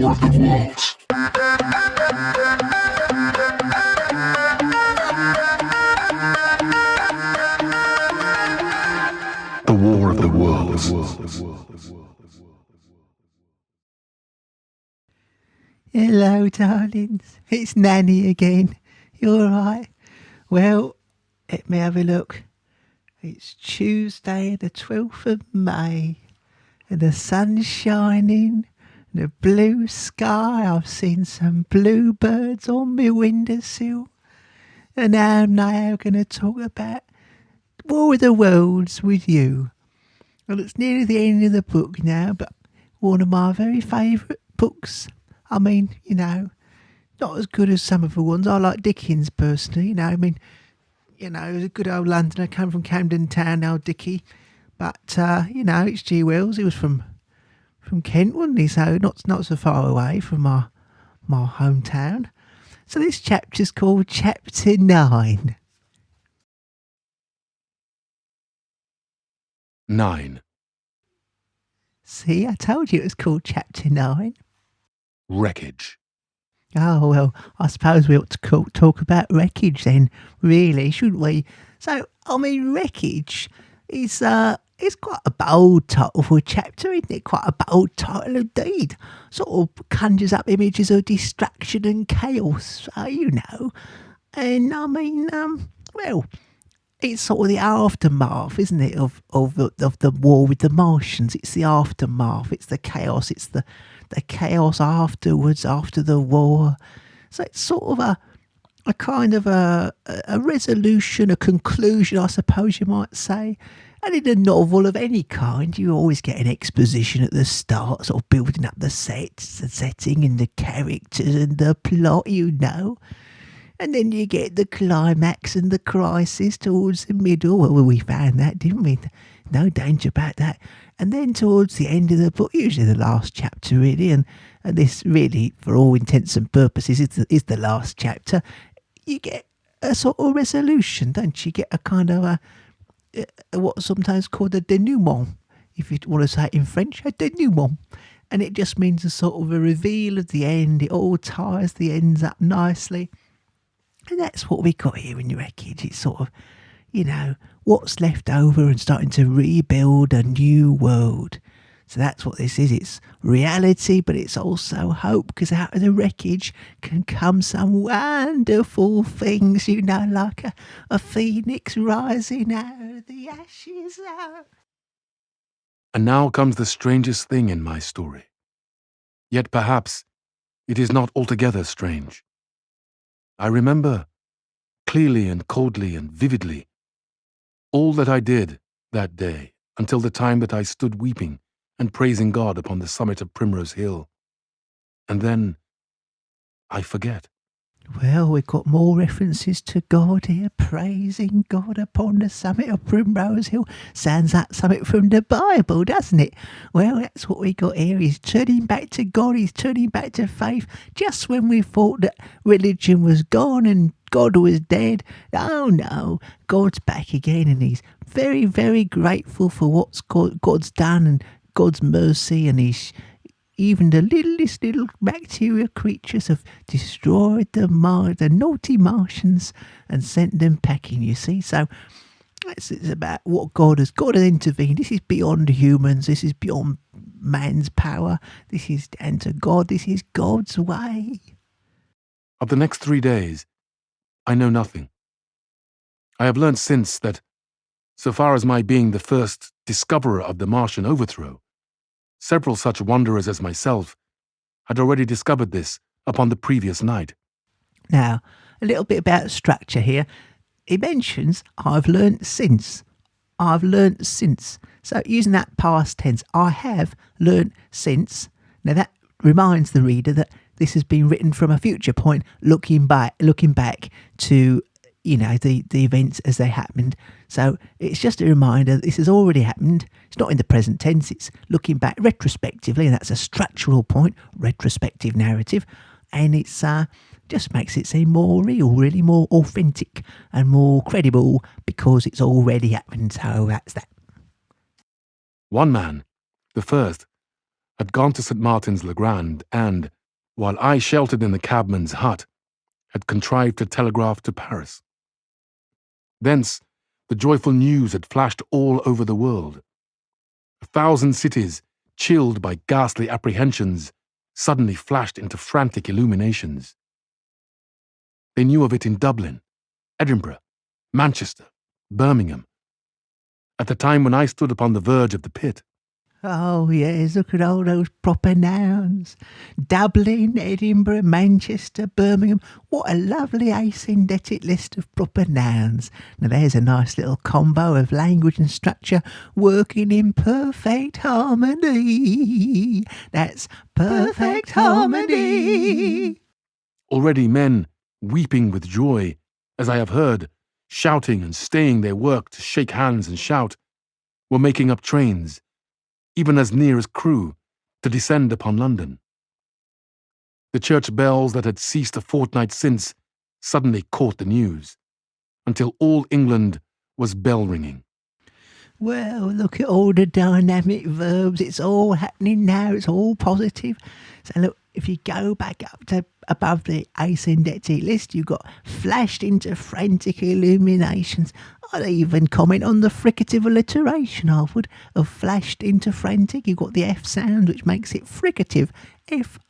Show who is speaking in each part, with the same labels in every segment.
Speaker 1: War of the Worlds. The War of the Worlds.
Speaker 2: Hello, darlings. It's Nanny again. You all right? Well, let me have a look. It's Tuesday, the 12th of May, and the sun's shining, and the blue sky. I've seen some bluebirds on my windowsill, and I'm now going to talk about War of the Worlds with you. Well, it's nearly the end of the book now, but one of my very favourite books. I mean, not as good as some of the ones. I like Dickens personally, he was a good old Londoner, come from Camden Town, old Dickie. But, H.G. Wells, he was from Kent, wasn't he? So not so far away from my hometown. So this chapter's called Chapter 9.
Speaker 3: 9.
Speaker 2: See, I told you it was called Chapter 9.
Speaker 3: Wreckage.
Speaker 2: Oh, well, I suppose we ought to talk about Wreckage then, really, shouldn't we? So, Wreckage is it's quite a bold title for a chapter, isn't it? Quite a bold title indeed. Sort of conjures up images of distraction and chaos, And, well, it's sort of the aftermath, isn't it, of the war with the Martians. It's the aftermath, it's the chaos, it's the chaos afterwards, after the war. So it's sort of a kind of a resolution, a conclusion, I suppose you might say. And in a novel of any kind, you always get an exposition at the start, sort of building up the sets, the setting and the characters and the plot, And then you get the climax and the crisis towards the middle. Well, we found that, didn't we? No danger about that. And then towards the end of the book, usually the last chapter really, and this really, for all intents and purposes, is the last chapter, you get a sort of resolution, don't you? You get a kind of what's sometimes called a denouement, if you want to say it in French, a denouement. And it just means a sort of a reveal of the end. It all ties the ends up nicely. And that's what we got here in Wreckage. It's sort of, what's left over and starting to rebuild a new world. So that's what this is. It's reality, but it's also hope, because out of the wreckage can come some wonderful things, like a phoenix rising out of the ashes.
Speaker 3: And now comes the strangest thing in my story. Yet perhaps it is not altogether strange. I remember clearly and coldly and vividly all that I did that day until the time that I stood weeping and praising God upon the summit of Primrose Hill. And then I forget.
Speaker 2: Well, we've got more references to God here, praising God upon the summit of Primrose Hill. Sounds like something from the Bible, doesn't it? Well, that's what we got here. He's turning back to God, he's turning back to faith, just when we thought that religion was gone and God was dead. Oh no, God's back again, and he's very, very grateful for what God's done and God's mercy, and he's even the littlest little bacteria creatures have destroyed the naughty Martians and sent them packing, you see. So it's about what God has intervened. This is beyond humans. This is beyond man's power. This is down to God. This is God's way.
Speaker 3: Of the next 3 days, I know nothing. I have learned since that, so far as my being the first discoverer of the Martian overthrow, several such wanderers as myself had already discovered this upon the previous night.
Speaker 2: Now, a little bit about structure here. He mentions, I've learnt since. So using that past tense, I have learnt since. Now that reminds the reader that this has been written from a future point, looking back to the events as they happened. So it's just a reminder that this has already happened. It's not in the present tense, it's looking back retrospectively, and that's a structural point, retrospective narrative, and it's just makes it seem more real, really more authentic and more credible because it's already happened. So that's that.
Speaker 3: One man, the first, had gone to St. Martin's le Grand and, while I, sheltered in the cabman's hut, had contrived to telegraph to Paris. Thence, the joyful news had flashed all over the world. 1,000 cities, chilled by ghastly apprehensions, suddenly flashed into frantic illuminations. They knew of it in Dublin, Edinburgh, Manchester, Birmingham, at the time when I stood upon the verge of the pit.
Speaker 2: Oh, yes, look at all those proper nouns. Dublin, Edinburgh, Manchester, Birmingham. What a lovely asyndetic list of proper nouns. Now, there's a nice little combo of language and structure working in perfect harmony. That's perfect harmony.
Speaker 3: Already men, weeping with joy, as I have heard, shouting and staying their work to shake hands and shout, were making up trains, even as near as Crewe, to descend upon London. The church bells that had ceased a fortnight since suddenly caught the news, until all England was bell-ringing.
Speaker 2: Well, look at all the dynamic verbs. It's all happening now. It's all positive. So look, if you go back up to above the asyndetic list, you've got flashed into frantic illuminations. I'd even comment on the fricative alliteration, I would, of flashed into frantic. You've got the F sound, which makes it fricative. F-R-I-C-A-T-I-V-E.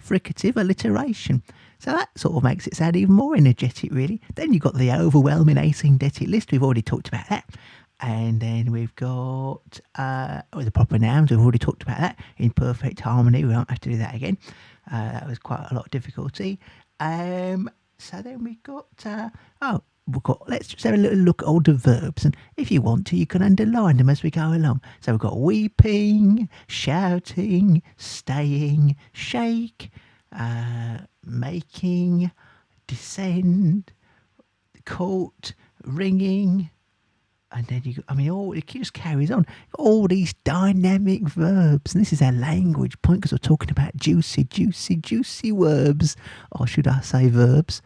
Speaker 2: Fricative alliteration. So that sort of makes it sound even more energetic, really. Then you've got the overwhelming asyndetic list. We've already talked about that. And then we've got the proper nouns. We've already talked about that in perfect harmony. We won't have to do that again. That was quite a lot of difficulty. So then we've got, let's just have a little look at all the verbs. And if you want to, you can underline them as we go along. So we've got weeping, shouting, staying, shake, making, descend, caught, ringing, and then it just carries on. All these dynamic verbs, and this is our language point because we're talking about juicy verbs, or should I say verbs?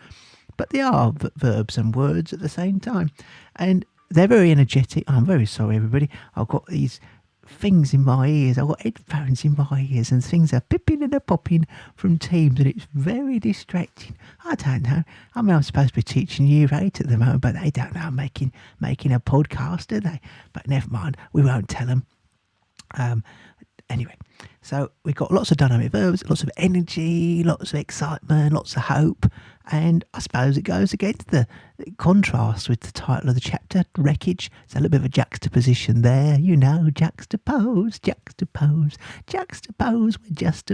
Speaker 2: But they are verbs and words at the same time, and they're very energetic. I'm very sorry, everybody. I've got these things in my ears. I've got headphones in my ears and things are pipping and a popping from Teams, and it's very distracting. I don't know. I'm supposed to be teaching Year 8 at the moment, but they don't know I'm making a podcast, do they? But never mind. We won't tell them. Anyway, so we've got lots of dynamic verbs, lots of energy, lots of excitement, lots of hope, and I suppose it goes against the contrast with the title of the chapter, Wreckage. It's a little bit of a juxtaposition there, juxtapose, we're just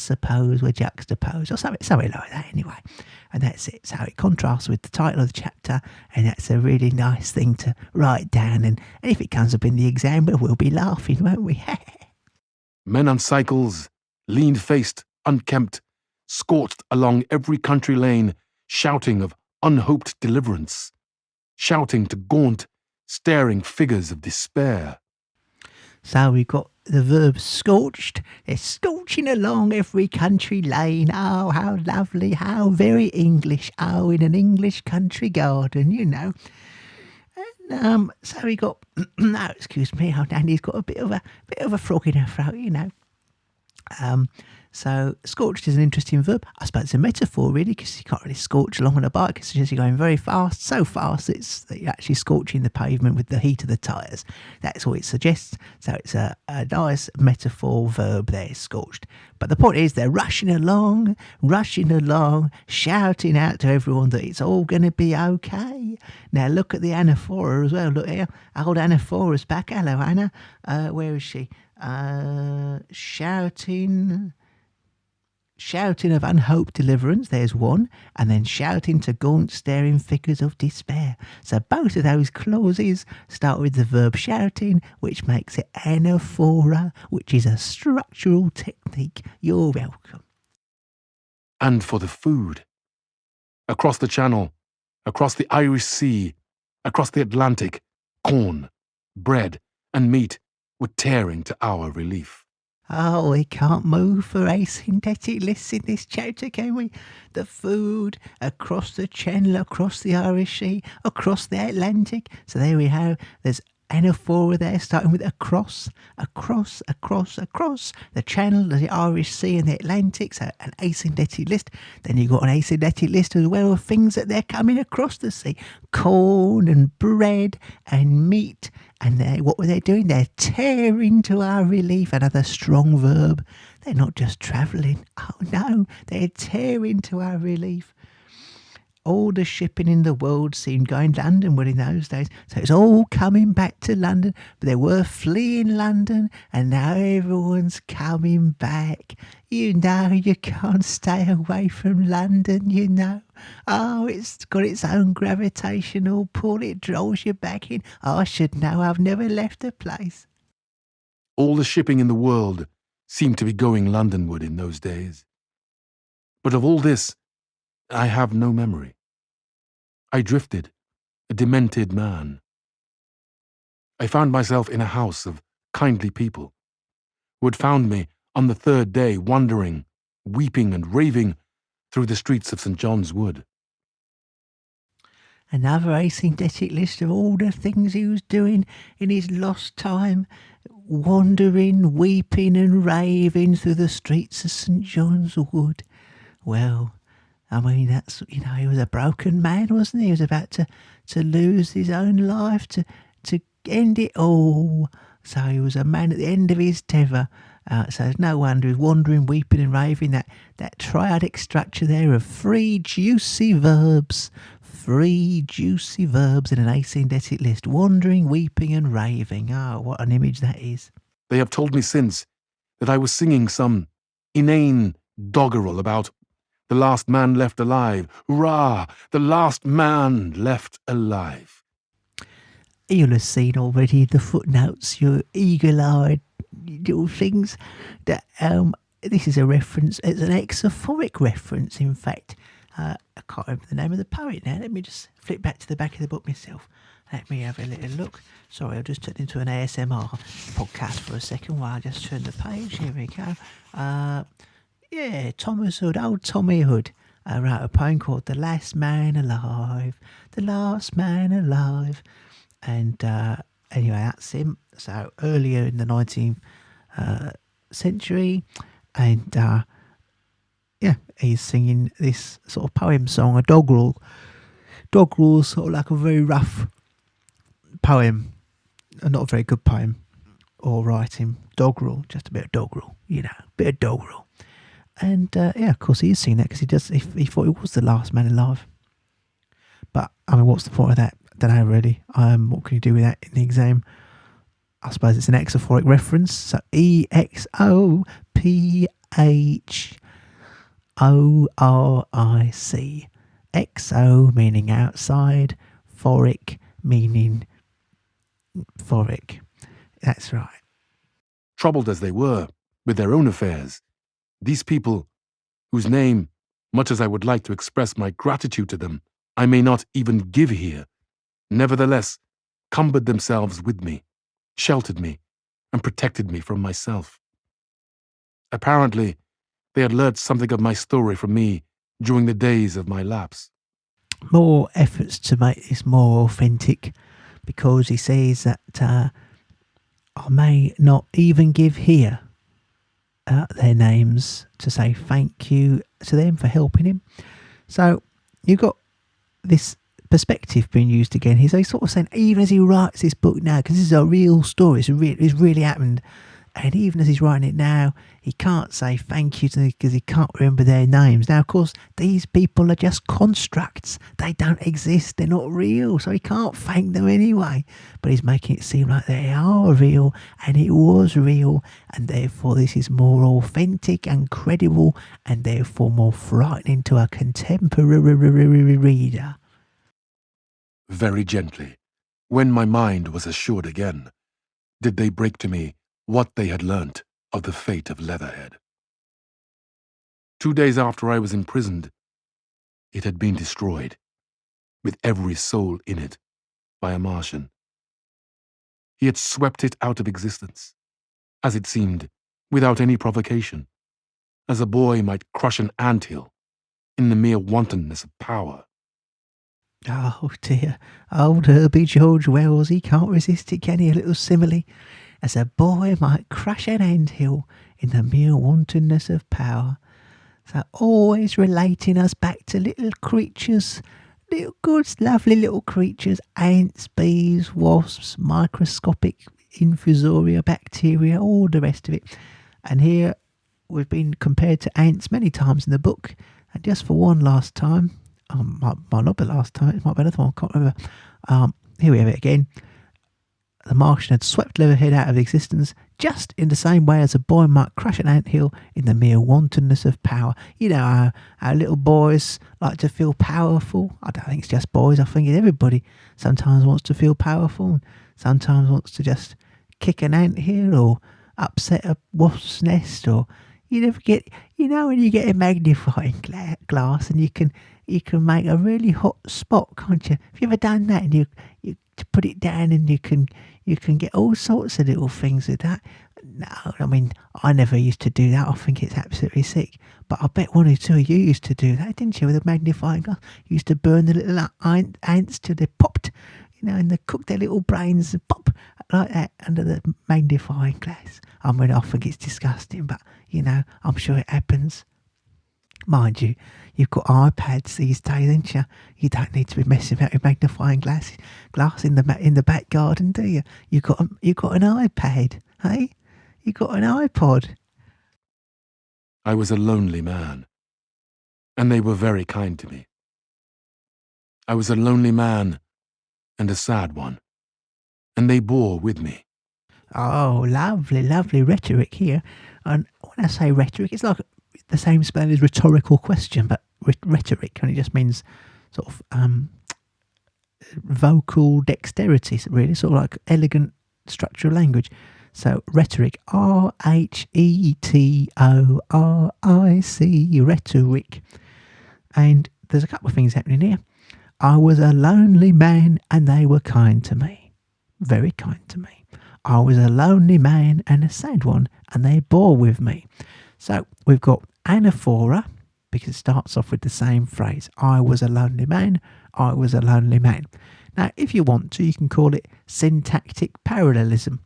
Speaker 2: suppose we're juxtapose, or something like that anyway. And that's it. So it contrasts with the title of the chapter, and that's a really nice thing to write down. And if it comes up in the exam, we'll be laughing, won't we?
Speaker 3: Men on cycles, lean-faced, unkempt, scorched along every country lane, shouting of unhoped deliverance, shouting to gaunt, staring figures of despair.
Speaker 2: So we've got the verb scorched. They're scorching along every country lane. Oh, how lovely, how very English. Oh, in an English country garden, And so we got, no, excuse me, Danny's got a bit of a frog in her throat, So scorched is an interesting verb. I suppose it's a metaphor really, because you can't really scorch along on a bike. It's just you're going very fast, so fast that you're actually scorching the pavement with the heat of the tyres. That's what it suggests. So it's a nice metaphor verb there, scorched. But the point is they're rushing along, shouting out to everyone that it's all going to be okay. Now look at the anaphora as well. Look here, old anaphora's back. Hello, Anna. Where is she? Shouting of unhoped deliverance, there's one, and then shouting to gaunt, staring figures of despair. So both of those clauses start with the verb shouting, which makes it anaphora, which is a structural technique. You're welcome.
Speaker 3: And for the food. Across the Channel, across the Irish Sea, across the Atlantic, corn, bread, and meat were tearing to our relief.
Speaker 2: Oh, we can't move for asyndetic lists in this chapter, can we? The food, across the Channel, across the Irish Sea, across the Atlantic. So there we have, there's anaphora there, starting with across the Channel, the Irish Sea and the Atlantic, so an asyndetic list. Then you've got an asyndetic list as well of things that they're coming across the sea. Corn and bread and meat. And what were they doing? They're tearing to our relief. Another strong verb. They're not just travelling. Oh no, they're tearing to our relief. All the shipping in the world seemed going Londonward in those days. So it's all coming back to London. But they were fleeing London, and now everyone's coming back. You know, you can't stay away from London, you know. Oh, it's got its own gravitational pull. It draws you back in. I should know. I've never left the place.
Speaker 3: All the shipping in the world seemed to be going Londonward in those days. But of all this, I have no memory. I drifted, a demented man. I found myself in a house of kindly people who had found me on the third day wandering, weeping and raving through the streets of St. John's Wood.
Speaker 2: Another asyndetic list of all the things he was doing in his lost time, wandering, weeping and raving through the streets of St. John's Wood. Well, I mean, that's, you know, he was a broken man, wasn't he? He was about to lose his own life, to end it all. So he was a man at the end of his tether. So it's no wonder he's wandering, weeping and raving. That triadic structure there of three juicy verbs in an asyndetic list. Wandering, weeping and raving. Oh, what an image that is.
Speaker 3: They have told me since that I was singing some inane doggerel about the last man left alive. Hurrah! The last man left alive.
Speaker 2: You'll have seen already the footnotes, your eagle-eyed little things, that this is a reference. It's an exophoric reference, in fact. I can't remember the name of the poet now. Let me just flip back to the back of the book myself. Let me have a little look. Sorry, I'll just turn into an ASMR podcast for a second while I just turn the page. Here we go. Yeah, Thomas Hood, old Tommy Hood, wrote a poem called The Last Man Alive. The Last Man Alive. And anyway, that's him. So earlier in the 19th century. And yeah, he's singing this sort of poem song, a doggerel. Doggerel's sort of like a very rough poem. Not a very good poem or writing. Doggerel, just a bit of doggerel, you know, bit of doggerel. And yeah, of course he is singing that because he thought he was the last man alive. But I mean, what's the point of that? I don't know really. What can you do with that in the exam? I suppose it's an exophoric reference. So EXOPHORIC. Exo meaning outside, phoric meaning phoric. That's right.
Speaker 3: Troubled as they were with their own affairs, these people, whose name, much as I would like to express my gratitude to them, I may not even give here, nevertheless cumbered themselves with me, sheltered me, and protected me from myself. Apparently, they had learnt something of my story from me during the days of my lapse.
Speaker 2: More efforts to make this more authentic, because he says that I may not even give here their names to say thank you to them for helping him. So you've got this perspective being used again here. So he's sort of saying, even as he writes this book now, because this is a real story, it's really happened, and even as he's writing it now, he can't say thank you to them because he can't remember their names. Now, of course, these people are just constructs. They don't exist. They're not real. So he can't thank them anyway. But he's making it seem like they are real, and it was real, and therefore this is more authentic and credible, and therefore more frightening to a contemporary reader.
Speaker 3: Very gently, when my mind was assured again, did they break to me what they had learnt of the fate of Leatherhead. 2 days after I was imprisoned, it had been destroyed, with every soul in it, by a Martian. He had swept it out of existence, as it seemed, without any provocation, as a boy might crush an anthill in the mere wantonness of power.
Speaker 2: Oh dear, old Herbie George Wells, he can't resist it, can he? A little simile. As a boy might crush an anthill in the mere wantonness of power. So always relating us back to little creatures, little good, lovely little creatures, ants, bees, wasps, microscopic infusoria bacteria, all the rest of it. And here we've been compared to ants many times in the book, and just for one last time, might not be the last time, it might be another one, I can't remember. Here we have it again. The Martian had swept Leatherhead out of existence just in the same way as a boy might crush an anthill in the mere wantonness of power. You know how little boys like to feel powerful. I don't think it's just boys, I think everybody sometimes wants to feel powerful, and sometimes wants to just kick an anthill or upset a wasp's nest, or you never get, when you get a magnifying glass and you can make a really hot spot, can't you? Have you ever done that? And you put it down and you can get all sorts of little things with that. No, I mean, I never used to do that. I think it's absolutely sick. But I bet one or two of you used to do that, didn't you, with a magnifying glass? You used to burn the little ants till they popped, and they cooked their little brains and pop like that under the magnifying glass. I mean, I think it's disgusting, but, I'm sure it happens. Mind you, you've got iPads these days, ain't you? You don't need to be messing about with magnifying glass in the back garden, do you? You got an iPad, hey? You got an iPod.
Speaker 3: I was a lonely man, and they were very kind to me. I was a lonely man and a sad one, and they bore with me.
Speaker 2: Oh, lovely, lovely rhetoric here. And when I say rhetoric, it's like the same spelling as rhetorical question, but rhetoric only just means sort of vocal dexterity, really, sort of like elegant structural language. So rhetoric, RHETORIC, rhetoric. And there's a couple of things happening here. I was a lonely man and they were kind to me. Very kind to me. I was a lonely man and a sad one and they bore with me. So we've got anaphora, because it starts off with the same phrase. I was a lonely man. I was a lonely man. Now, if you want to, you can call it syntactic parallelism.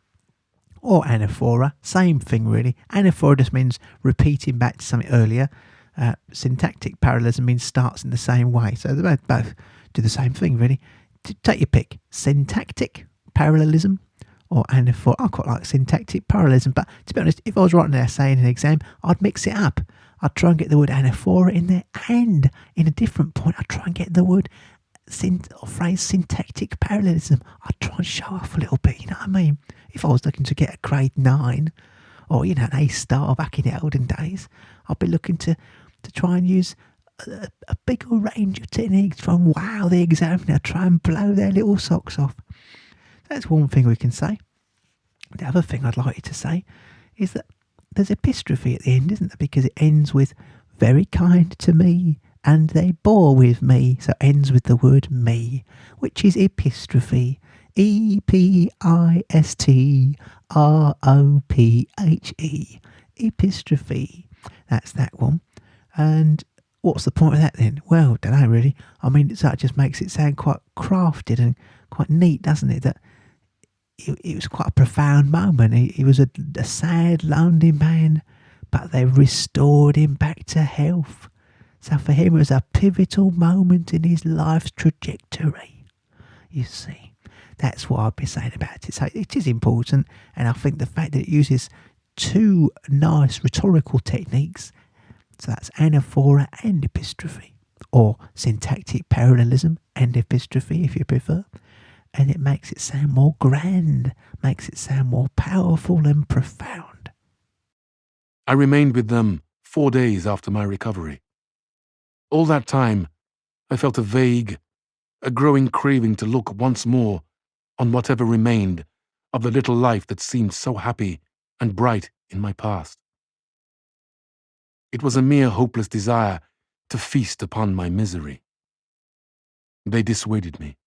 Speaker 2: Or anaphora, same thing really. Anaphora just means repeating back to something earlier. Syntactic parallelism means starts in the same way. So they both do the same thing really. Take your pick. Syntactic parallelism or anaphora. I quite like syntactic parallelism, but to be honest, if I was writing an essay in an exam, I'd mix it up. I'd try and get the word anaphora in there, and in a different point, I'd try and get the word phrase syntactic parallelism. I'd try and show off a little bit, you know what I mean? If I was looking to get a grade 9 or, an A star back in the olden days, I'd be looking to try and use a bigger range of techniques, try and wow the examiner, try and blow their little socks off. That's one thing we can say. The other thing I'd like you to say is that there's epistrophe at the end, isn't there? Because it ends with very kind to me and they bore with me. So it ends with the word me, which is epistrophe. EPISTROPHE. Epistrophe. That's that one. And what's the point of that then? Well, don't know really. I mean, that just makes it sound quite crafted and quite neat, doesn't it? That it was quite a profound moment. He was a sad, lonely man, but they restored him back to health. So for him, it was a pivotal moment in his life's trajectory. You see, that's what I'd be saying about it. So it is important, and I think the fact that it uses two nice rhetorical techniques, so that's anaphora and epistrophe, or syntactic parallelism and epistrophe if you prefer, and it makes it sound more grand, makes it sound more powerful and profound.
Speaker 3: I remained with them 4 days after my recovery. All that time, I felt a growing craving to look once more on whatever remained of the little life that seemed so happy and bright in my past. It was a mere hopeless desire to feast upon my misery. They dissuaded me.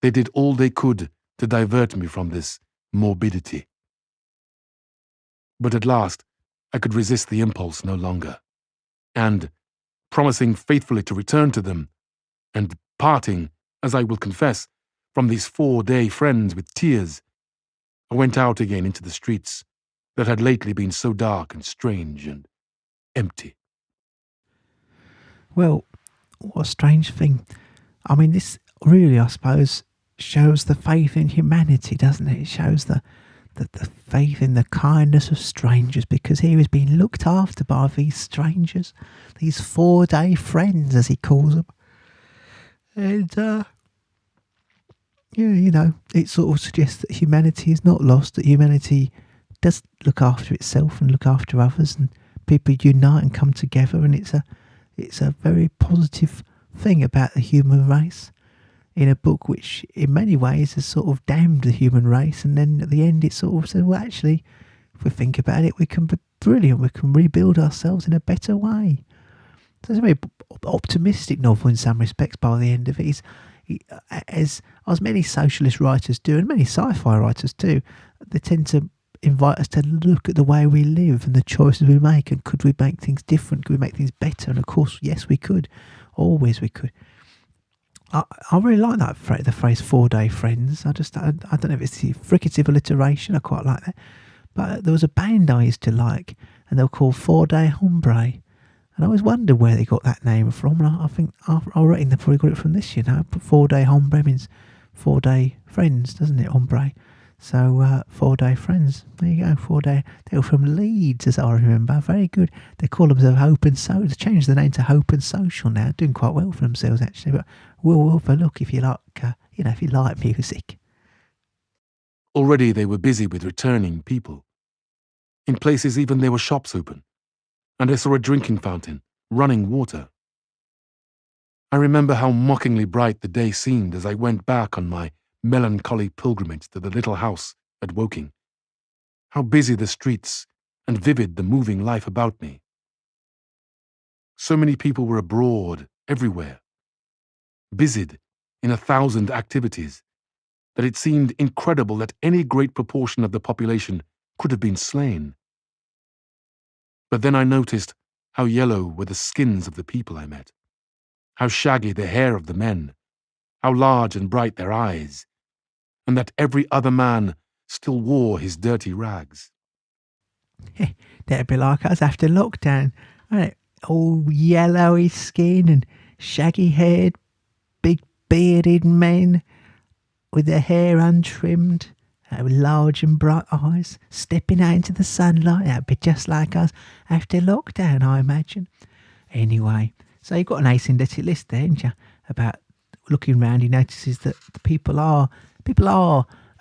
Speaker 3: They did all they could to divert me from this morbidity. But at last, I could resist the impulse no longer, and, promising faithfully to return to them, and Parting, as I will confess, from these 4-day friends with tears, I went out again into the streets that had lately been so dark and strange and empty.
Speaker 2: Well, what a strange thing. I mean, this really, I suppose, shows the faith in humanity, doesn't it? It shows the faith in the kindness of strangers, because here he's being looked after by these strangers, these 4-day friends, as he calls them. And, yeah, you know, it sort of suggests that humanity is not lost, that humanity does look after itself and look after others, and people unite and come together, and it's a very positive thing about the human race, in a book which in many ways has sort of damned the human race, and then at the end it sort of said, well, actually, if we think about it, we can be brilliant, we can rebuild ourselves in a better way. So it's a very optimistic novel in some respects by the end of it. As many socialist writers do, and many sci-fi writers do, they tend to invite us to look at the way we live and the choices we make, and could we make things different, could we make things better? And of course, yes, we could. Always we could. I really like that the phrase 4-day friends. I don't know if it's the fricative alliteration, I quite like that. But there was a band I used to like, and they were called 4-Day Hombre. And I always wondered where they got that name from, and I think I reckon they probably got it from this, you know. 4-Day Hombre means 4-day friends, doesn't it, hombre? So 4-day friends, there you go, 4-day. They were from Leeds, as I remember. Very good. They call themselves Hope and Social. They changed the name to Hope and Social now, doing quite well for themselves actually. But we'll have a look if you like, if you like music.
Speaker 3: Already they were busy with returning people. In places even there were shops open, and I saw a drinking fountain, running water. I remember how mockingly bright the day seemed as I went back on my melancholy pilgrimage to the little house at Woking. How busy the streets and vivid the moving life about me. So many people were abroad, everywhere, busied in 1,000 activities, that it seemed incredible that any great proportion of the population could have been slain. But then I noticed how yellow were the skins of the people I met, how shaggy the hair of the men, how large and bright their eyes, and that every other man still wore his dirty rags.
Speaker 2: That'd be like us after lockdown, wouldn't it? All yellowy skin and shaggy haired, big bearded men with their hair untrimmed, with large and bright eyes, stepping out into the sunlight. That'd be just like us after lockdown, I imagine. Anyway, so you've got an asymptotic list there, haven't you? About looking round, he notices that the people are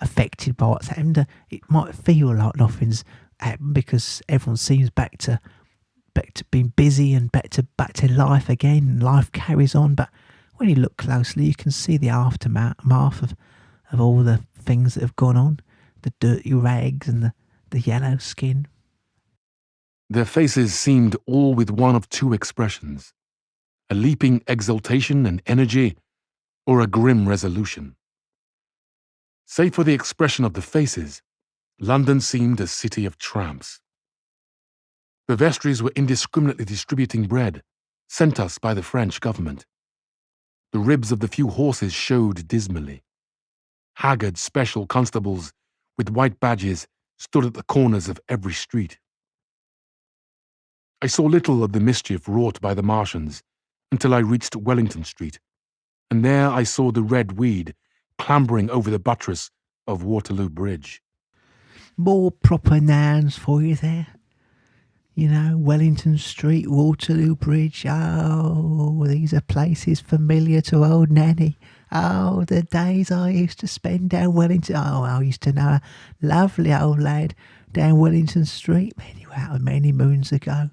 Speaker 2: affected by what's happened. It might feel like nothing's happened because everyone seems back to being busy and back to life again. Life carries on, but when you look closely, you can see the aftermath of all the things that have gone on, the dirty rags and the yellow skin.
Speaker 3: Their faces seemed all with one of two expressions: a leaping exultation and energy, or a grim resolution. Save for the expression of the faces, London seemed a city of tramps. The vestries were indiscriminately distributing bread, sent us by the French government. The ribs of the few horses showed dismally. Haggard special constables with white badges stood at the corners of every street. I saw little of the mischief wrought by the Martians until I reached Wellington Street, and there I saw the red weed clambering over the buttress of Waterloo Bridge.
Speaker 2: More proper nouns for you there. You know, Wellington Street, Waterloo Bridge. Oh, these are places familiar to old Nanny. Oh, the days I used to spend down Wellington. Oh, I used to know a lovely old lad down Wellington Street many moons ago.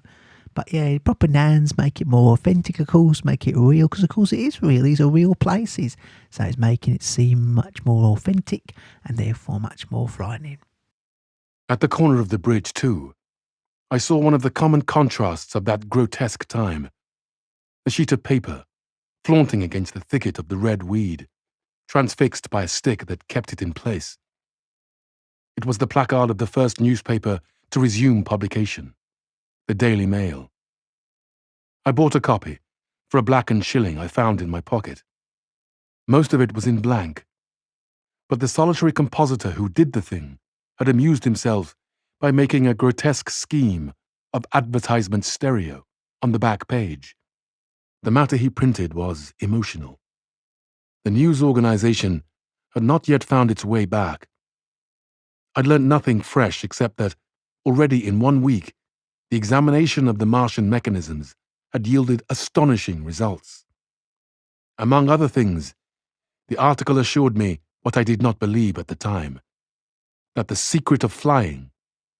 Speaker 2: But yeah, proper nouns make it more authentic, of course, make it real, because of course it is real. These are real places. So it's making it seem much more authentic and therefore much more frightening.
Speaker 3: At the corner of the bridge, too, I saw one of the common contrasts of that grotesque time. A sheet of paper, flaunting against the thicket of the red weed, transfixed by a stick that kept it in place. It was the placard of the first newspaper to resume publication, the Daily Mail. I bought a copy for a blackened shilling I found in my pocket. Most of it was in blank, but the solitary compositor who did the thing had amused himself by making a grotesque scheme of advertisement stereo on the back page. The matter he printed was emotional. The news organization had not yet found its way back. I'd learnt nothing fresh except that, already in 1 week, the examination of the Martian mechanisms had yielded astonishing results. Among other things, the article assured me what I did not believe at the time, that the secret of flying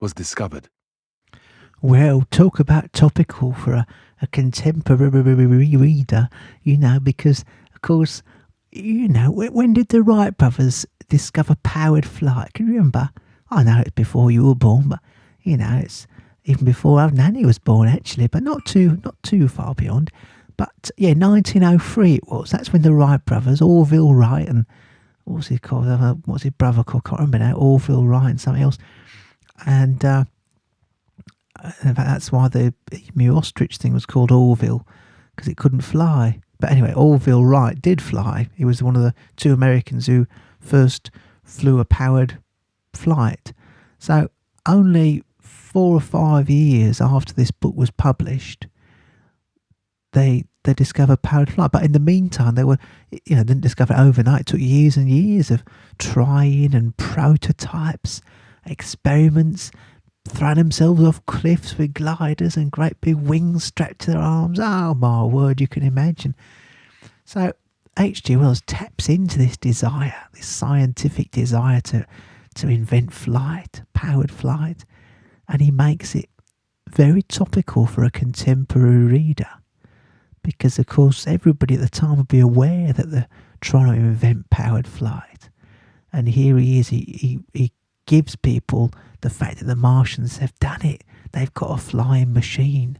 Speaker 3: was discovered.
Speaker 2: Well, talk about topical for a contemporary reader, because, of course, when did the Wright brothers discover powered flight? Can you remember? I know it's before you were born, but, it's even before our nanny was born, actually, but not too far beyond. But, 1903 it was. That's when the Wright brothers, Orville Wright and, what's he called? What's his brother called? Can't remember now. Orville Wright and something else. And, in fact, that's why the emu ostrich thing was called Orville, because it couldn't fly. But anyway, Orville Wright did fly. He was one of the 2 Americans who first flew a powered flight. So only 4 or 5 years after this book was published, they discovered powered flight. But in the meantime, they didn't discover it overnight. It took years and years of trying and prototypes, experiments, throwing themselves off cliffs with gliders and great big wings strapped to their arms. Oh my word, you can imagine. So H.G. Wells taps into this desire, this scientific desire to invent flight, powered flight, and he makes it very topical for a contemporary reader, because of course everybody at the time would be aware that they're trying to invent powered flight. And here he is, he gives people the fact that the Martians have done it. They've got a flying machine.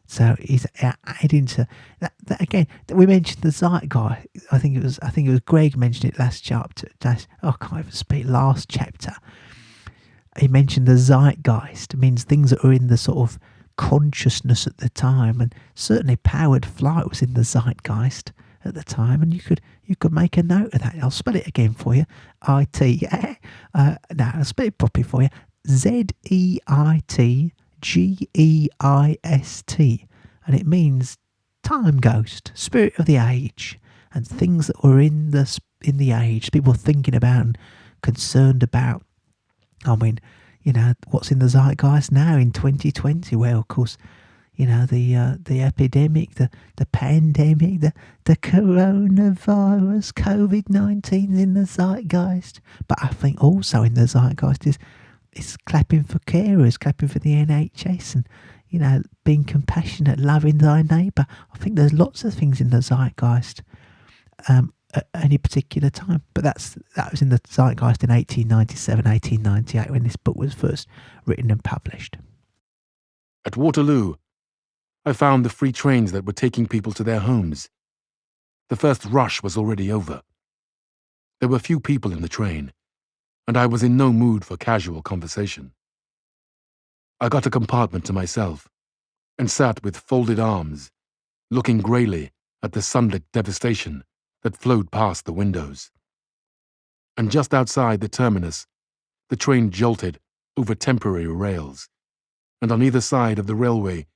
Speaker 2: So he's adding to that again. We mentioned the zeitgeist. I think it was Greg mentioned it last chapter. I can't even speak. Last chapter, he mentioned the zeitgeist. It means things that are in the sort of consciousness at the time, and certainly powered flight was in the zeitgeist at the time, and you could make a note of that. I'll spell it again for you. I'll spell it properly for you. ZEITGEIST, and it means time ghost, spirit of the age, and things that were in the age, people thinking about and concerned about. I mean, what's in the zeitgeist now in 2020? Well, of course, the epidemic, the pandemic, the coronavirus, COVID-19 in the zeitgeist. But I think also in the zeitgeist is clapping for carers, clapping for the NHS, and being compassionate, loving thy neighbour. I think there's lots of things in the zeitgeist at any particular time. But that was in the zeitgeist in 1897, 1898 when this book was first written and published.
Speaker 3: At Waterloo, I found the free trains that were taking people to their homes. The first rush was already over. There were few people in the train, and I was in no mood for casual conversation. I got a compartment to myself and sat with folded arms, looking greyly at the sunlit devastation that flowed past the windows. And just outside the terminus, the train jolted over temporary rails, and on either side of the railway,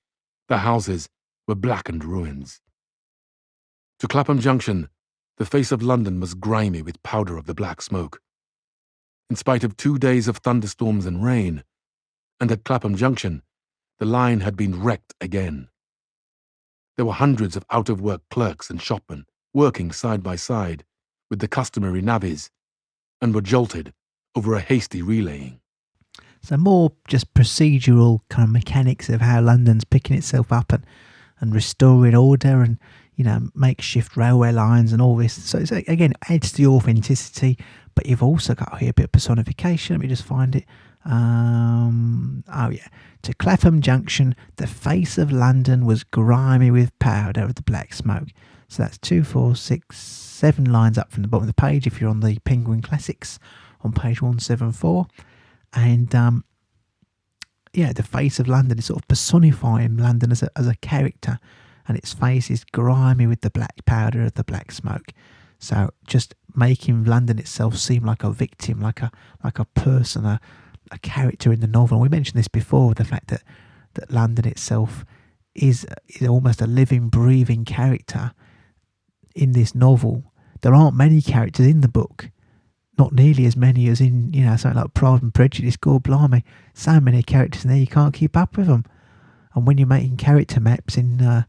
Speaker 3: the houses were blackened ruins. To Clapham Junction, the face of London was grimy with powder of the black smoke. In spite of 2 days of thunderstorms and rain, and at Clapham Junction, the line had been wrecked again. There were hundreds of out-of-work clerks and shopmen working side by side with the customary navvies, and were jolted over a hasty relaying.
Speaker 2: So more just procedural kind of mechanics of how London's picking itself up and restoring order, and makeshift railway lines and all this. So it's, again, adds to the authenticity, but you've also got here a bit of personification. Let me just find it. To Clapham Junction, the face of London was grimy with powder of the black smoke. So that's 2, 4, 6, 7 lines up from the bottom of the page if you're on the Penguin Classics on page 174. And the face of London is sort of personifying London as a character, and its face is grimy with the black powder of the black smoke. So just making London itself seem like a victim, like a person, a character in the novel. And we mentioned this before, the fact that London itself is almost a living, breathing character in this novel. There aren't many characters in the book, not nearly as many as in, something like Pride and Prejudice. God blimey, so many characters in there, you can't keep up with them. And when you're making character maps in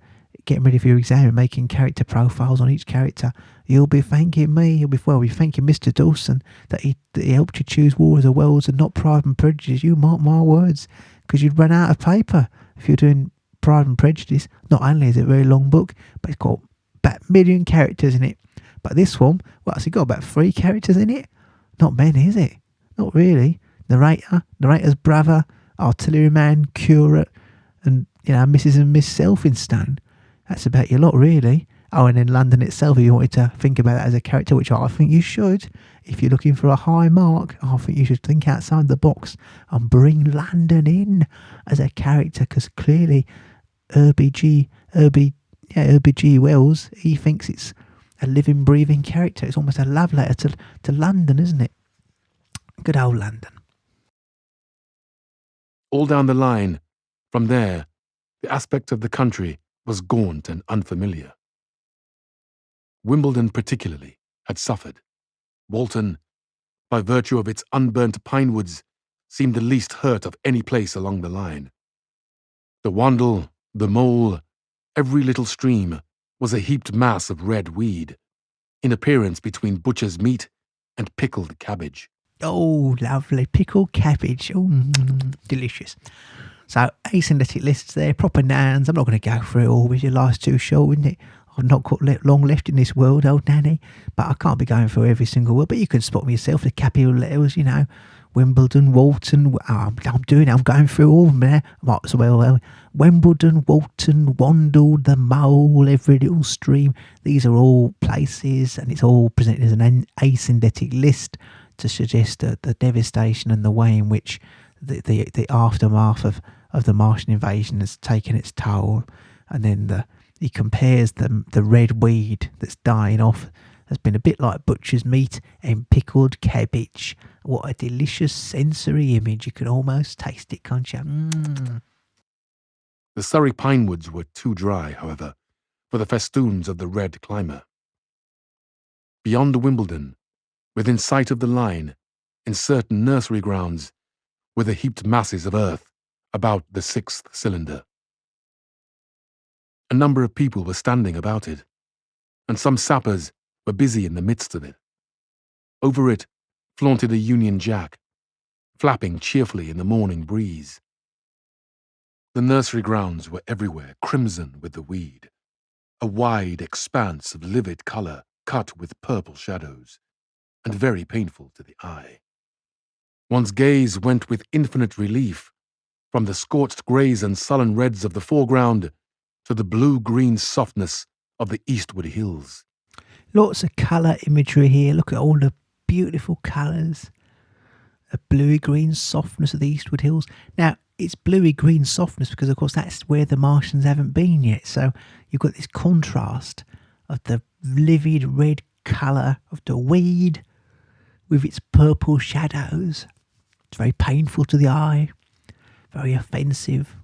Speaker 2: getting ready for your exam and making character profiles on each character, you'll be thanking me. You'll be thanking Mr. Dawson that he helped you choose War of the Worlds and not Pride and Prejudice. You mark my words, because you'd run out of paper if you're doing Pride and Prejudice. Not only is it a very long book, but it's got about 1 million characters in it. But this one, it's got about 3 characters in it. Not many, is it? Not really. Narrator's brother, artilleryman, curate, and Mrs. and Miss Selfinstone. That's about your lot, really. Oh, and in London itself, if you wanted to think about that as a character, which I think you should, if you're looking for a high mark, I think you should think outside the box and bring London in as a character, because clearly Herbie G. Wells, he thinks it's a living, breathing character. It's almost a love letter to London, isn't it? Good old London.
Speaker 3: All down the line, from there, the aspect of the country was gaunt and unfamiliar. Wimbledon particularly had suffered. Walton, by virtue of its unburnt pine woods, seemed the least hurt of any place along the line. The Wandle, the Mole, every little stream was a heaped mass of red weed, in appearance between butcher's meat and pickled cabbage.
Speaker 2: Oh, lovely. Pickled cabbage. Oh, delicious. So, asyndetic lists there, proper nouns. I'm not going to go through it all with you. Life's too short, isn't it? I've not got long left in this world, old Nanny. But I can't be going through every single word. But you can spot me yourself, the capital letters, Wimbledon, Walton. I'm going through all of them there. Might as well. Wimbledon, Walton, Wandle, the Mole, every little stream. These are all places, and it's all presented as an asyndetic list to suggest the devastation and the way in which the aftermath of the Martian invasion has taken its toll. And then he compares the red weed that's dying off has been a bit like butcher's meat and pickled cabbage. What a delicious sensory image. You can almost taste it, can't you?
Speaker 3: The Surrey pine woods were too dry, however, for the festoons of the red climber. Beyond Wimbledon, within sight of the line, in certain nursery grounds, were the heaped masses of earth about the 6th cylinder. A number of people were standing about it, and some sappers were busy in the midst of it. Over it flaunted a Union Jack, flapping cheerfully in the morning breeze. The nursery grounds were everywhere crimson with the weed, a wide expanse of livid colour cut with purple shadows, and very painful to the eye. One's gaze went with infinite relief from the scorched greys and sullen reds of the foreground to the blue-green softness of the eastward hills.
Speaker 2: Lots of colour imagery here. Look at all the beautiful colours. A bluey-green softness of the eastward hills. Now, it's bluey-green softness because, of course, that's where the Martians haven't been yet. So you've got this contrast of the livid red colour of the weed with its purple shadows. It's very painful to the eye, very offensive.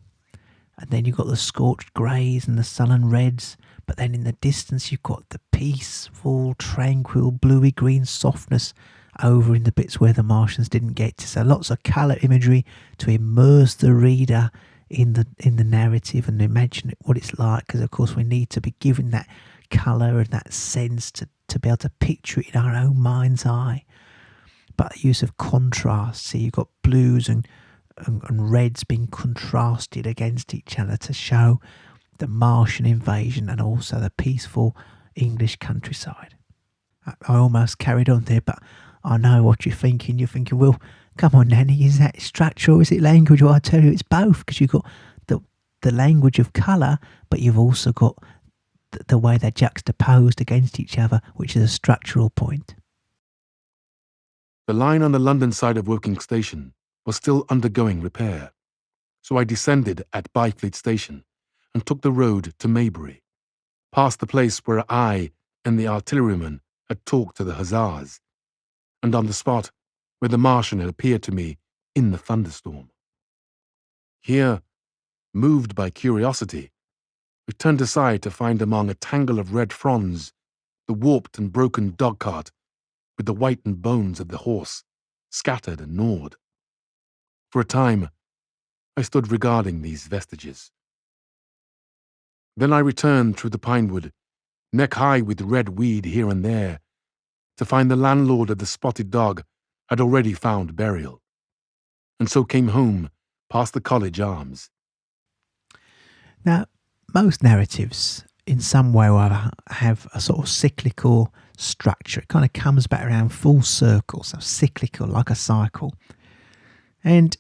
Speaker 2: And then you've got the scorched greys and the sullen reds. But then in the distance, you've got the peaceful, tranquil, bluey-green softness over in the bits where the Martians didn't get to. So lots of colour imagery to immerse the reader in the narrative and imagine what it's like. Because, of course, we need to be given that colour and that sense to be able to picture it in our own mind's eye. But the use of contrast. So you've got blues and reds being contrasted against each other to show the Martian invasion and also the peaceful English countryside. I almost carried on there, but I know what you're thinking. You're thinking, well, come on, Nanny, is that structure or is it language? Well, I tell you, it's both, because you've got the language of colour, but you've also got the way they're juxtaposed against each other, which is a structural point.
Speaker 3: The line on the London side of Woking Station was still undergoing repair, so I descended at Byfleet Station and took the road to Maybury, past the place where I and the artilleryman had talked to the hussars, and on the spot where the Martian had appeared to me in the thunderstorm. Here, moved by curiosity, we turned aside to find among a tangle of red fronds the warped and broken dogcart with the whitened bones of the horse scattered and gnawed. For a time, I stood regarding these vestiges. Then I returned through the pinewood, neck high with red weed here and there, to find the landlord of the spotted dog had already found burial, and so came home past the college arms.
Speaker 2: Now, most narratives in some way or other have a sort of cyclical structure. It kind of comes back around full circle, so cyclical, like a cycle. And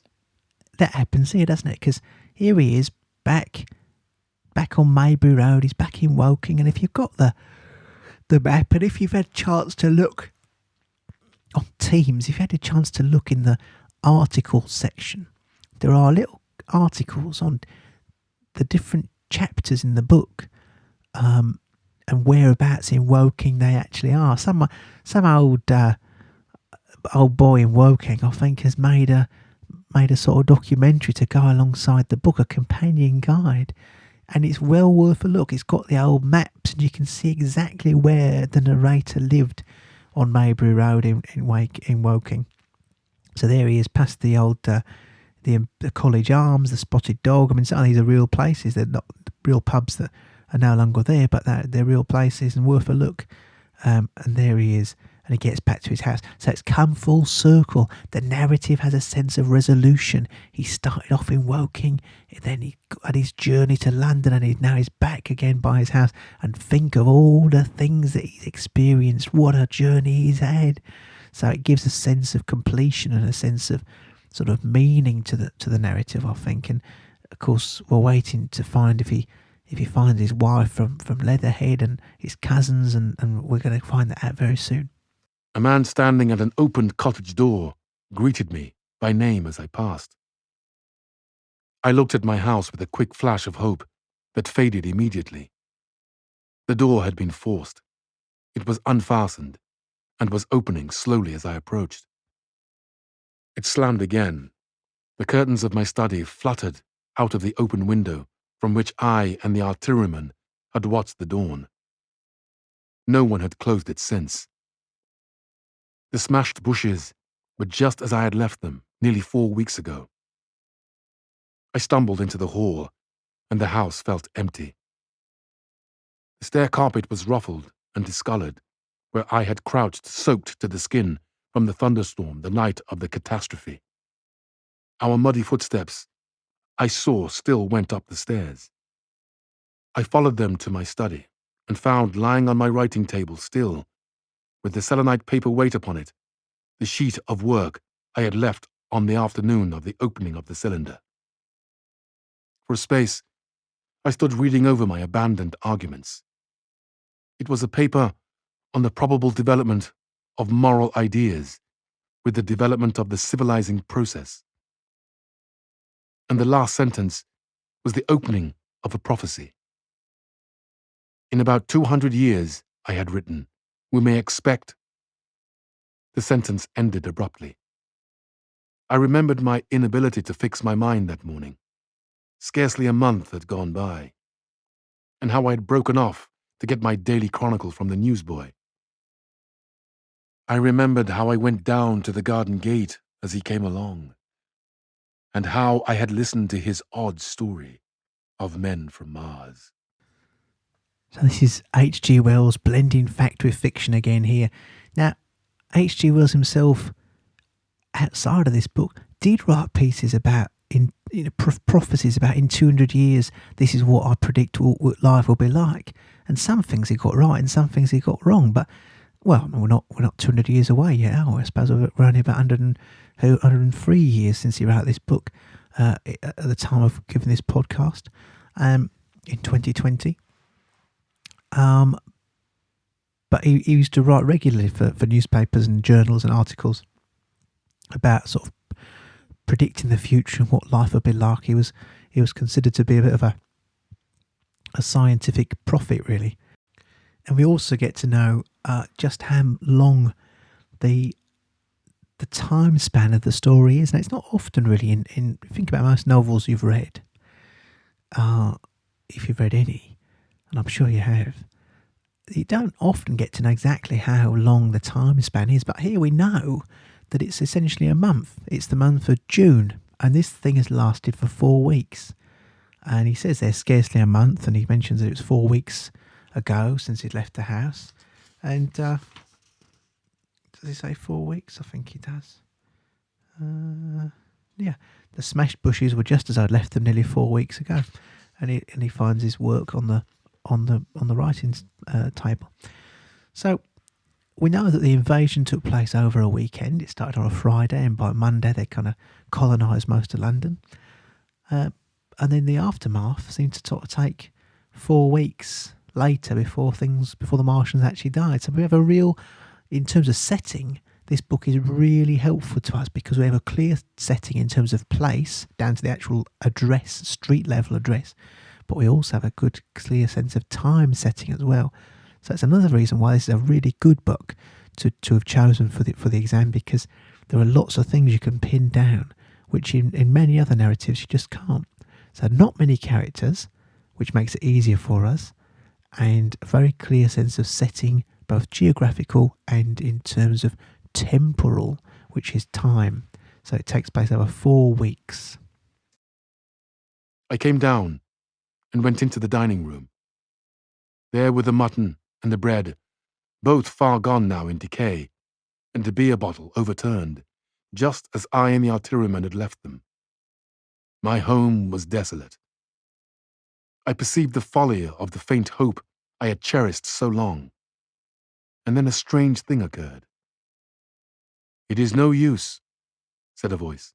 Speaker 2: that happens here, doesn't it? Because here he is back on Maybury Road, he's back in Woking, and if you've got the map, and if you've had a chance to look on Teams, if you had a chance to look in the article section, there are little articles on the different chapters in the book, and whereabouts in Woking they actually are. Some old boy in Woking, I think, has made a sort of documentary to go alongside the book, a companion guide, and it's well worth a look. It's got the old maps, and you can see exactly where the narrator lived on Maybury Road in Woking. So there he is, past the old the College Arms, the Spotted Dog. I mean, some of these are real places. They're not real pubs that are no longer there, but they're real places and worth a look. And there he is, and he gets back to his house. So it's come full circle. The narrative has a sense of resolution. He started off in Woking, and then he had his journey to London, and now he's back again by his house. And think of all the things that he's experienced. What a journey he's had. So it gives a sense of completion and a sense of sort of meaning to the narrative, I think. And of course, we're waiting to find if he finds his wife from Leatherhead and his cousins, and we're going to find that out very soon.
Speaker 3: A man standing at an opened cottage door greeted me by name as I passed. I looked at my house with a quick flash of hope that faded immediately. The door had been forced. It was unfastened and was opening slowly as I approached. It slammed again. The curtains of my study fluttered out of the open window from which I and the artilleryman had watched the dawn. No one had closed it since. The smashed bushes were just as I had left them nearly 4 weeks ago. I stumbled into the hall, and the house felt empty. The stair carpet was ruffled and discolored, where I had crouched soaked to the skin from the thunderstorm the night of the catastrophe. Our muddy footsteps, I saw, still went up the stairs. I followed them to my study, and found lying on my writing table still, with the selenite paper weight upon it, the sheet of work I had left on the afternoon of the opening of the cylinder. For a space, I stood reading over my abandoned arguments. It was a paper on the probable development of moral ideas with the development of the civilizing process. And the last sentence was the opening of a prophecy. In about 200 years, I had written, we may expect. The sentence ended abruptly. I remembered my inability to fix my mind that morning. Scarcely a month had gone by, and how I had broken off to get my daily chronicle from the newsboy. I remembered how I went down to the garden gate as he came along, and how I had listened to his odd story of men from Mars.
Speaker 2: So this is H.G. Wells blending fact with fiction again here. Now, H.G. Wells himself, outside of this book, did write pieces about prophecies about in 200 years, this is what I predict what life will be like. And some things he got right and some things he got wrong. But, well, I mean, we're not 200 years away yet, are we? I suppose we're only about 103 years since he wrote this book at the time of giving this podcast in 2020. But he used to write regularly for newspapers and journals and articles about sort of predicting the future and what life would be like. He was considered to be a bit of a scientific prophet, really. And we also get to know just how long the time span of the story is. And it's not often really in think about most novels you've read, if you've read any, and I'm sure you have, you don't often get to know exactly how long the time span is. But here we know that it's essentially a month. It's the month of June, and this thing has lasted for 4 weeks. And he says there's scarcely a month, and he mentions that it was 4 weeks ago since he'd left the house. And does he say 4 weeks? I think he does. Yeah, the smashed bushes were just as I'd left them nearly 4 weeks ago, and he finds his work on the writing table. So we know that the invasion took place over a weekend. It started on a Friday, and by Monday they kind of colonised most of London. And then the aftermath seemed to sort of take 4 weeks later before the Martians actually died. So we have a real, in terms of setting, this book is really helpful to us because we have a clear setting in terms of place, down to the actual address, street level address, but we also have a good, clear sense of time setting as well. So that's another reason why this is a really good book to have chosen for the exam, because there are lots of things you can pin down, which in many other narratives you just can't. So not many characters, which makes it easier for us, and a very clear sense of setting, both geographical and in terms of temporal, which is time. So it takes place over 4 weeks.
Speaker 3: I came down and went into the dining room. There were the mutton and the bread, both far gone now in decay, and the beer bottle overturned, just as I and the artilleryman had left them. My home was desolate. I perceived the folly of the faint hope I had cherished so long. And then a strange thing occurred. "It is no use," said a voice.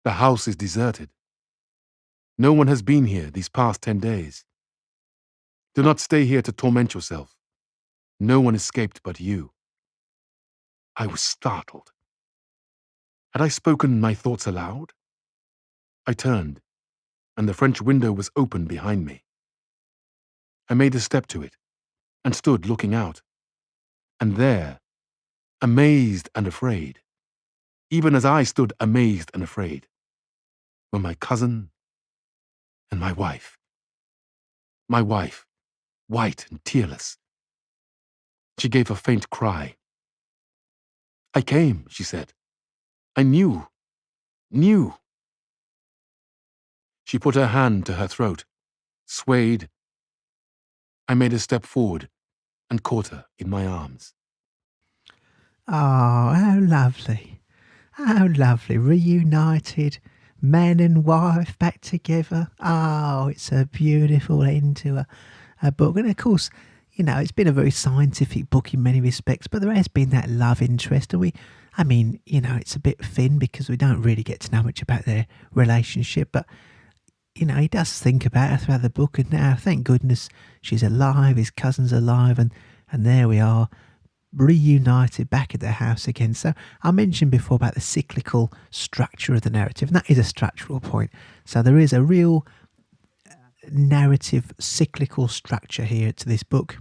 Speaker 3: "The house is deserted. No one has been here these past 10 days. Do not stay here to torment yourself. No one escaped but you." I was startled. Had I spoken my thoughts aloud? I turned, and the French window was open behind me. I made a step to it, and stood looking out. And there, amazed and afraid, even as I stood amazed and afraid, were my cousin and my wife. My wife, white and tearless. She gave a faint cry. "I came," she said. "I knew. She put her hand to her throat, swayed. I made a step forward and caught her in my arms.
Speaker 2: Oh, how lovely. How lovely. Reunited, man and wife back together. Oh, it's a beautiful end to a book. And of course, you know, it's been a very scientific book in many respects, but there has been that love interest. And it's a bit thin because we don't really get to know much about their relationship, but you know, he does think about her throughout the book, and now, thank goodness, she's alive, his cousin's alive, and there we are, reunited back at their house again. So I mentioned before about the cyclical structure of the narrative, and that is a structural point. So there is a real narrative cyclical structure here to this book,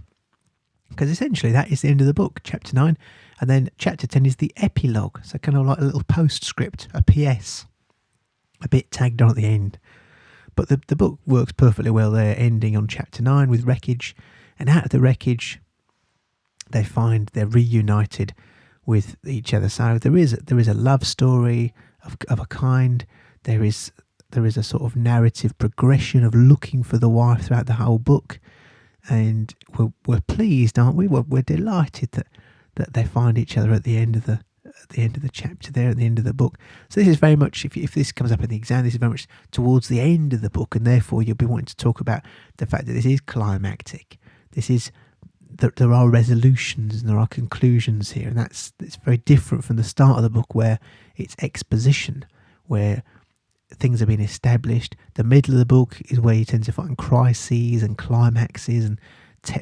Speaker 2: because essentially that is the end of the book, chapter 9, and then chapter 10 is the epilogue, so kind of like a little postscript, a PS, a bit tagged on at the end. But the book works perfectly well there, ending on chapter 9 with Wreckage. And out of the Wreckage, they find they're reunited with each other. So there is a love story of a kind. There is a sort of narrative progression of looking for the wife throughout the whole book. And we're pleased, aren't we? We're delighted that they find each other at the end of the chapter there, at the end of the book. So this is very much, if this comes up in the exam, this is very much towards the end of the book, and therefore you'll be wanting to talk about the fact that this is climactic. This is that there are resolutions and there are conclusions here, and it's very different from the start of the book where it's exposition, where things have been established. The middle of the book is where you tend to find crises and climaxes and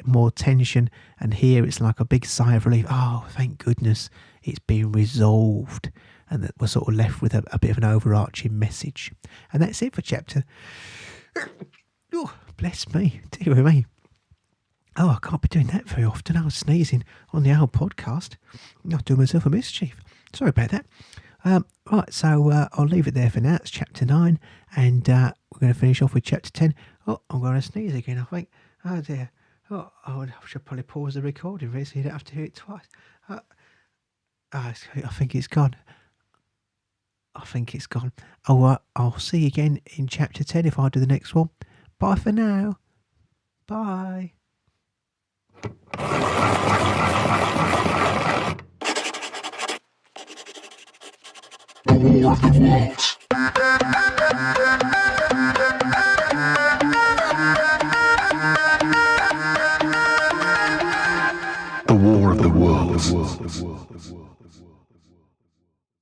Speaker 2: more tension, and here it's like a big sigh of relief. Oh, thank goodness it's been resolved, and that we're sort of left with a bit of an overarching message. And that's it for chapter. Oh, bless me, dear me. Oh, I can't be doing that very often. I was sneezing on the old podcast. I'll do myself a mischief. Sorry about that. Right, so I'll leave it there for now. It's chapter 9, and we're going to finish off with chapter 10. Oh, I'm going to sneeze again, I think. Oh, dear. Oh, I should probably pause the recording really so you don't have to hear it twice. I think it's gone. I think it's gone. Oh, I'll see you again in chapter 10 if I do the next one. Bye for now. Bye.
Speaker 1: The War of the Worlds.